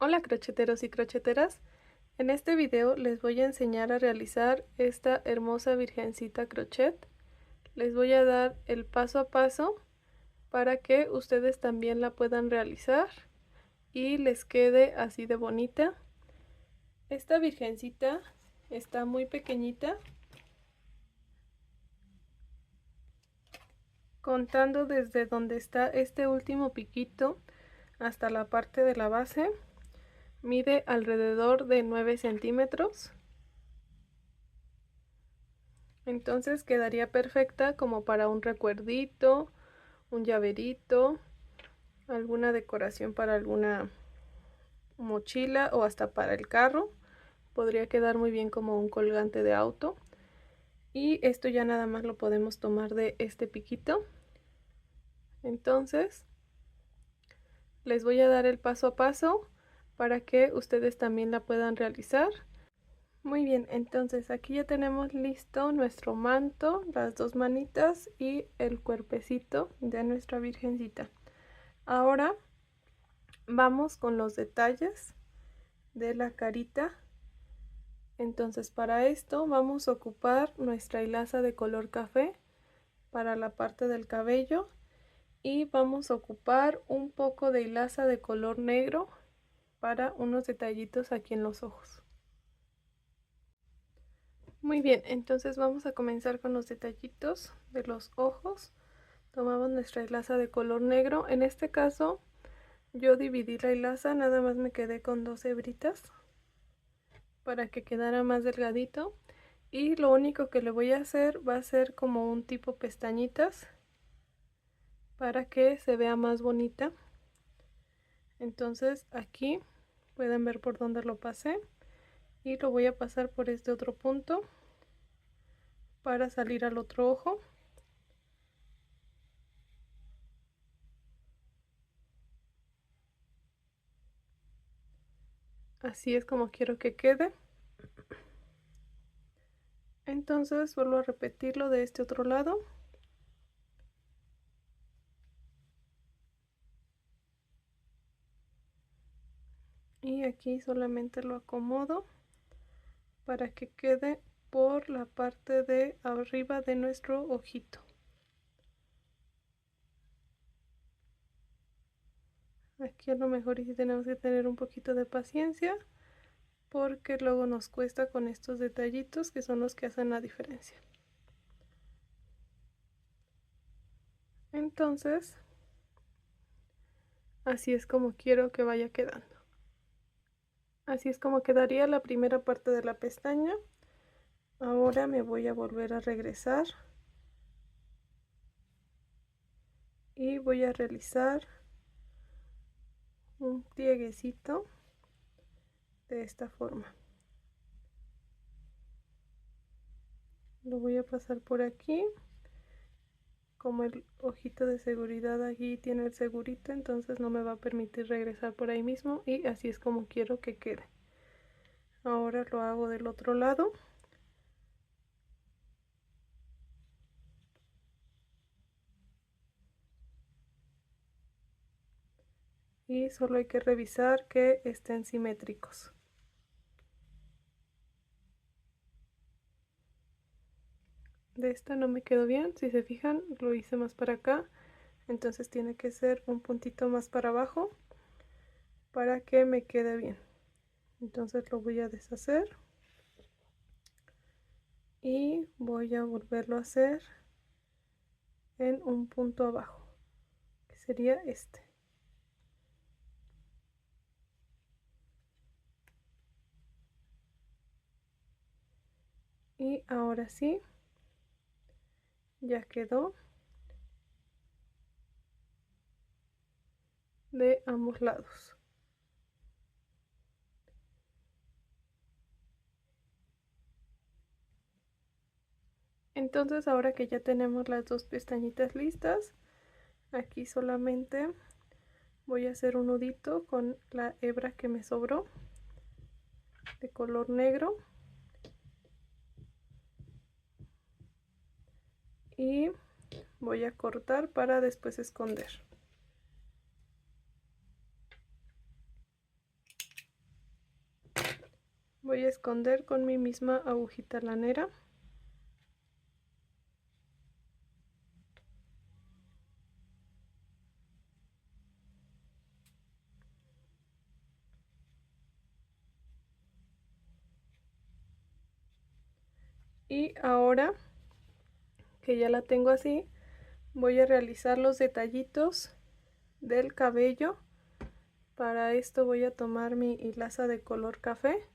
Hola crocheteros y crocheteras, en este video les voy a enseñar a realizar esta hermosa virgencita crochet. Les voy a dar el paso a paso para que ustedes también la puedan realizar y les quede así de bonita. Esta virgencita está muy pequeñita, contando desde donde está este último piquito hasta la parte de la base. Mide alrededor de 9 centímetros. Entonces quedaría perfecta como para un recuerdito, un llaverito, alguna decoración para alguna mochila o hasta para el carro. Podría quedar muy bien como un colgante de auto. Y esto ya nada más lo podemos tomar de este piquito. Entonces les voy a dar el paso a paso para que ustedes también la puedan realizar. Muy bien, entonces aquí ya tenemos listo nuestro manto, las dos manitas y el cuerpecito de nuestra virgencita. Ahora vamos con los detalles de la carita. Entonces para esto vamos a ocupar nuestra hilaza de color café para la parte del cabello y vamos a ocupar un poco de hilaza de color negro para unos detallitos aquí en los ojos. Muy bien, entonces vamos a comenzar con los detallitos de los ojos. Tomamos nuestra hilaza de color negro. En este caso yo dividí la hilaza, nada más me quedé con 2 hebritas para que quedara más delgadito. Y lo único que le voy a hacer va a ser como un tipo pestañitas para que se vea más bonita. Entonces aquí pueden ver por dónde lo pasé y lo voy a pasar por este otro punto para salir al otro ojo. Así es como quiero que quede. Entonces vuelvo a repetirlo de este otro lado. Y aquí solamente lo acomodo para que quede por la parte de arriba de nuestro ojito. Aquí a lo mejor sí tenemos que tener un poquito de paciencia porque luego nos cuesta con estos detallitos que son los que hacen la diferencia. Entonces así es como quiero que vaya quedando. Así es como quedaría la primera parte de la pestaña. Ahora me voy a volver a regresar y voy a realizar un plieguecito de esta forma. Lo voy a pasar por aquí. Como el ojito de seguridad aquí tiene el segurito, entonces no me va a permitir regresar por ahí mismo y así es como quiero que quede. Ahora lo hago del otro lado. Y solo hay que revisar que estén simétricos. De esta no me quedó bien, si se fijan lo hice más para acá, entonces tiene que ser un puntito más para abajo para que me quede bien. Entonces lo voy a deshacer y voy a volverlo a hacer en un punto abajo, que sería este. Y ahora sí, ya quedó de ambos lados. Entonces ahora que ya tenemos las dos pestañitas listas, aquí solamente voy a hacer un nudito con la hebra que me sobró de color negro y voy a cortar para después esconder. Voy a esconder con mi misma agujita lanera. Y ahora que ya la tengo así, voy a realizar los detallitos del cabello. Para esto voy a tomar mi hilaza de color café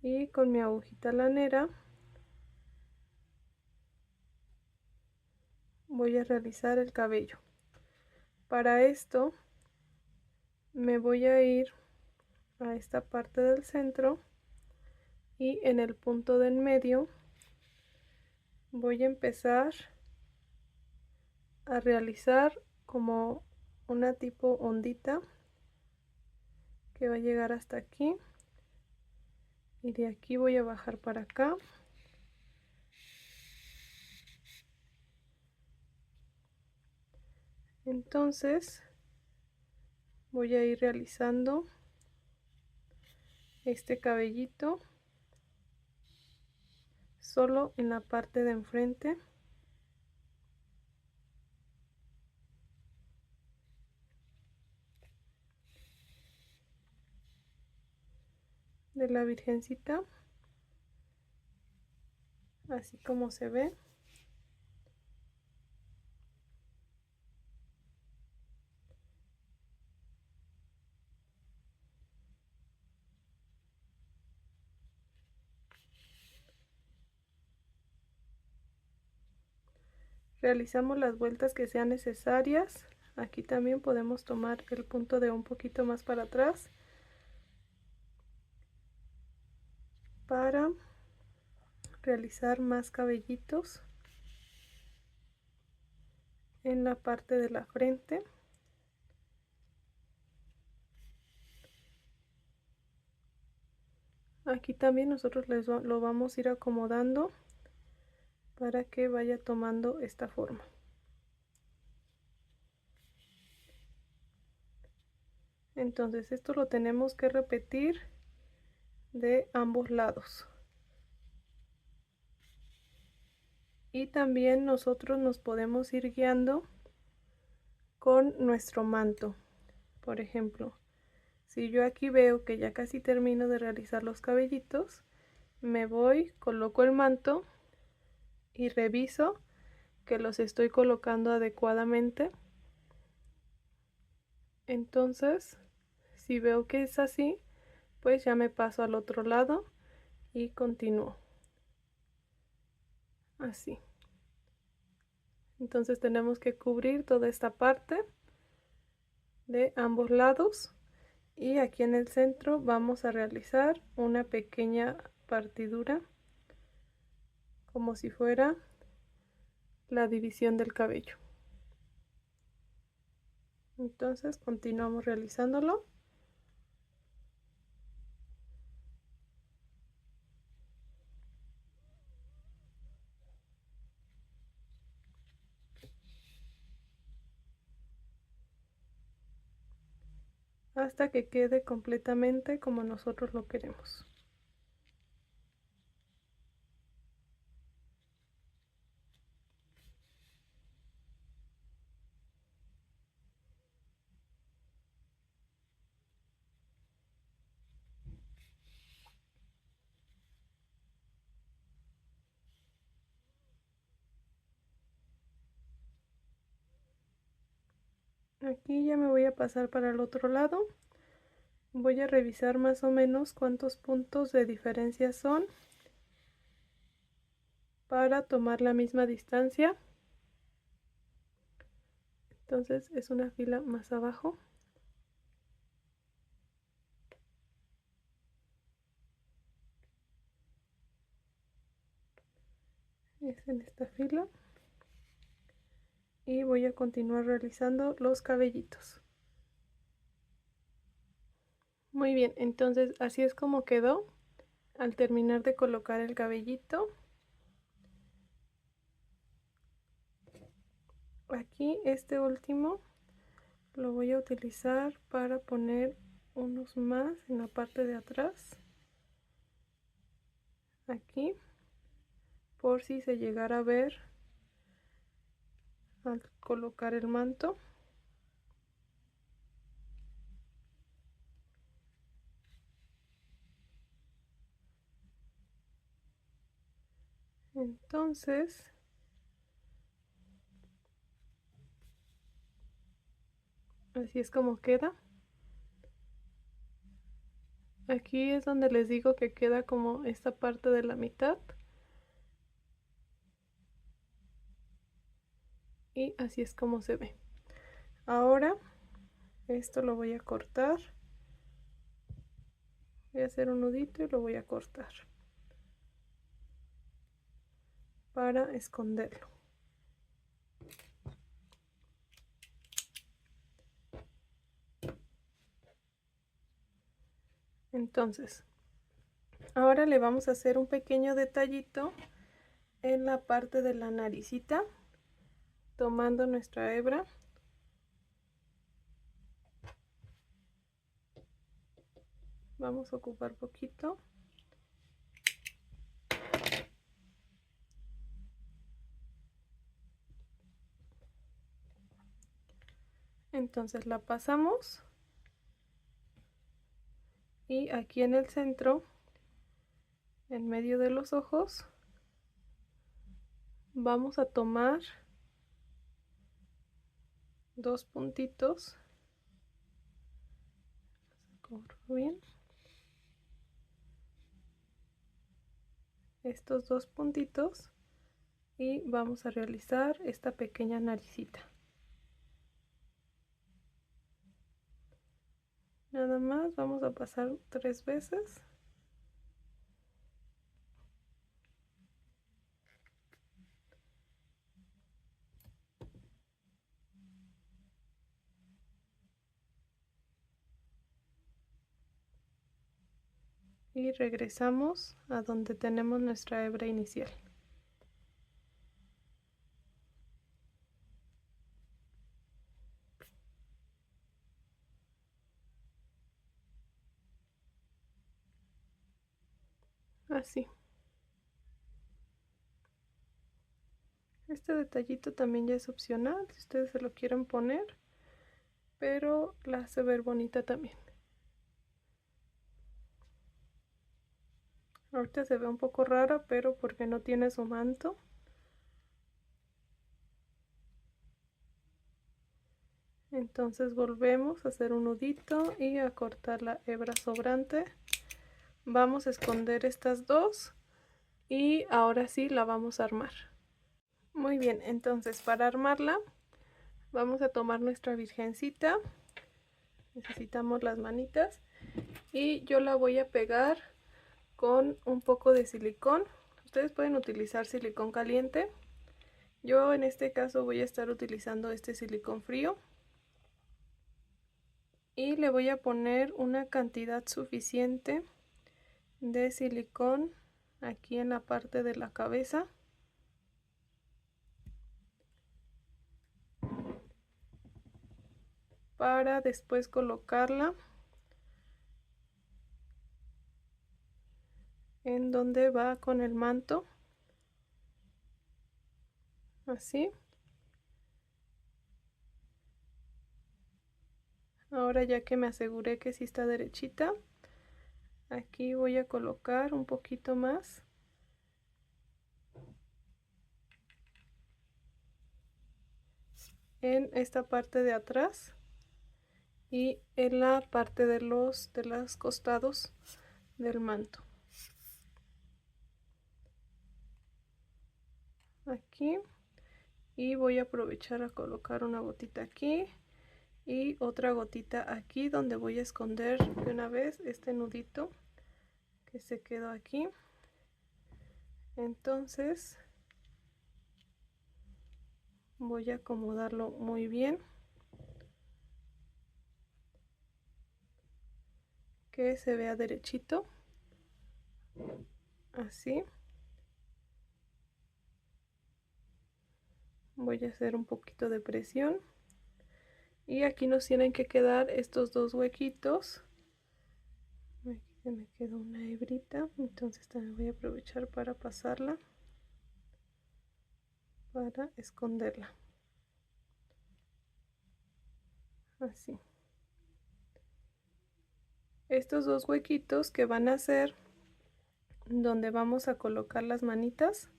y con mi agujita lanera voy a realizar el cabello. Para esto me voy a ir a esta parte del centro y en el punto del medio voy a empezar a realizar como una tipo ondita que va a llegar hasta aquí, y de aquí voy a bajar para acá. Entonces voy a ir realizando este cabellito solo en la parte de enfrente. De la virgencita, así como se ve. Realizamos las vueltas que sean necesarias. Aquí también podemos tomar el punto de un poquito más para atrás para realizar más cabellitos en la parte de la frente. Aquí también nosotros lo vamos a ir acomodando para que vaya tomando esta forma. Entonces esto lo tenemos que repetir de ambos lados. Y también nosotros nos podemos ir guiando con nuestro manto. Por ejemplo, si yo aquí veo que ya casi termino de realizar los cabellitos, me voy, coloco el manto y reviso que los estoy colocando adecuadamente. Entonces, si veo que es así, pues ya me paso al otro lado y continúo así. Entonces tenemos que cubrir toda esta parte de ambos lados, y aquí en el centro vamos a realizar una pequeña partidura como si fuera la división del cabello. Entonces continuamos realizándolo. Hasta que quede completamente como nosotros lo queremos. Aquí ya me voy a pasar para el otro lado. Voy a revisar más o menos cuántos puntos de diferencia son para tomar la misma distancia. Entonces es una fila más abajo. Es en esta fila. Y voy a continuar realizando los cabellitos. Muy bien, entonces así es como quedó al terminar de colocar el cabellito. Aquí este último lo voy a utilizar para poner unos más en la parte de atrás, aquí, por si se llegara a ver al colocar el manto. Entonces así es como queda. Aquí es donde les digo que queda como esta parte de la mitad. Y así es como se ve. Ahora esto lo voy a cortar. Voy a hacer un nudito y lo voy a cortar para esconderlo. Entonces, ahora le vamos a hacer un pequeño detallito en la parte de la naricita, tomando nuestra hebra. Vamos a ocupar poquito. Entonces la pasamos y aquí en el centro, en medio de los ojos, vamos a tomar dos puntitos. Cubro bien estos dos puntitos y vamos a realizar esta pequeña naricita. Nada más vamos a pasar 3 veces. Y regresamos a donde tenemos nuestra hebra inicial. Así. Este detallito también ya es opcional si ustedes se lo quieren poner, pero la hace ver bonita también. Ahorita se ve un poco rara, pero porque no tiene su manto. Entonces volvemos a hacer un nudito y a cortar la hebra sobrante. Vamos a esconder estas dos y ahora sí la vamos a armar. Muy bien, entonces para armarla vamos a tomar nuestra virgencita. Necesitamos las manitas y yo la voy a pegar con un poco de silicón. Ustedes pueden utilizar silicón caliente. Yo en este caso voy a estar utilizando este silicón frío. Y le voy a poner una cantidad suficiente de silicón aquí en la parte de la cabeza. Para después colocarla en donde va con el manto. Así. Ahora ya que me aseguré que sí está derechita, aquí voy a colocar un poquito más. En esta parte de atrás y en la parte de los costados del manto. Aquí. Y voy a aprovechar a colocar una gotita aquí y otra gotita aquí donde voy a esconder de una vez este nudito que se quedó aquí. Entonces voy a acomodarlo muy bien, que se vea derechito, así. Voy a hacer un poquito de presión y aquí nos tienen que quedar estos dos huequitos Se me quedó una hebrita, entonces también voy a aprovechar para pasarla para esconderla. Así. Estos dos huequitos que van a ser donde vamos a colocar las manitas.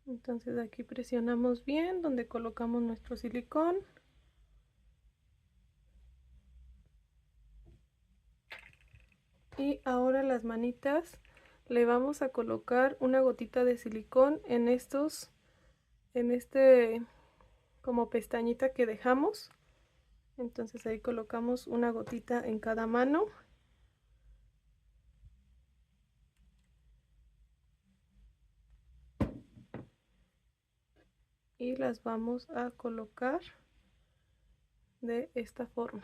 Entonces aquí presionamos bien donde colocamos nuestro silicón. Y ahora las manitas le vamos a colocar una gotita de silicón en estos, en este como pestañita que dejamos. Entonces ahí colocamos una gotita en cada mano. Y las vamos a colocar de esta forma.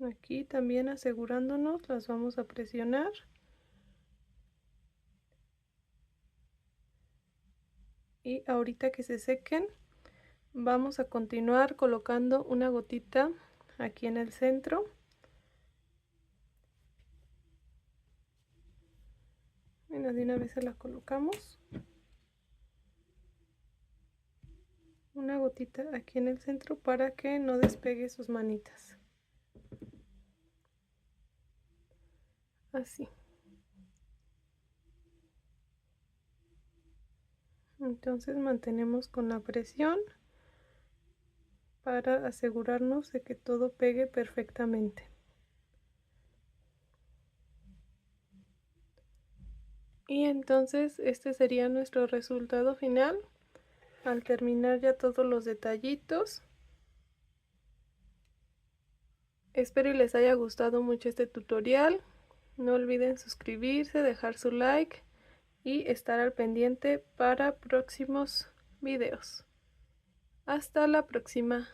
Aquí también asegurándonos las vamos a presionar. Y ahorita que se sequen vamos a continuar colocando una gotita aquí en el centro. Bueno, de una vez se la colocamos. Una gotita aquí en el centro para que no despegue sus manitas. Así. Entonces mantenemos con la presión para asegurarnos de que todo pegue perfectamente. Y entonces este sería nuestro resultado final al terminar ya todos los detallitos. Espero y les haya gustado mucho este tutorial. No olviden suscribirse, dejar su like y estar al pendiente para próximos videos. Hasta la próxima.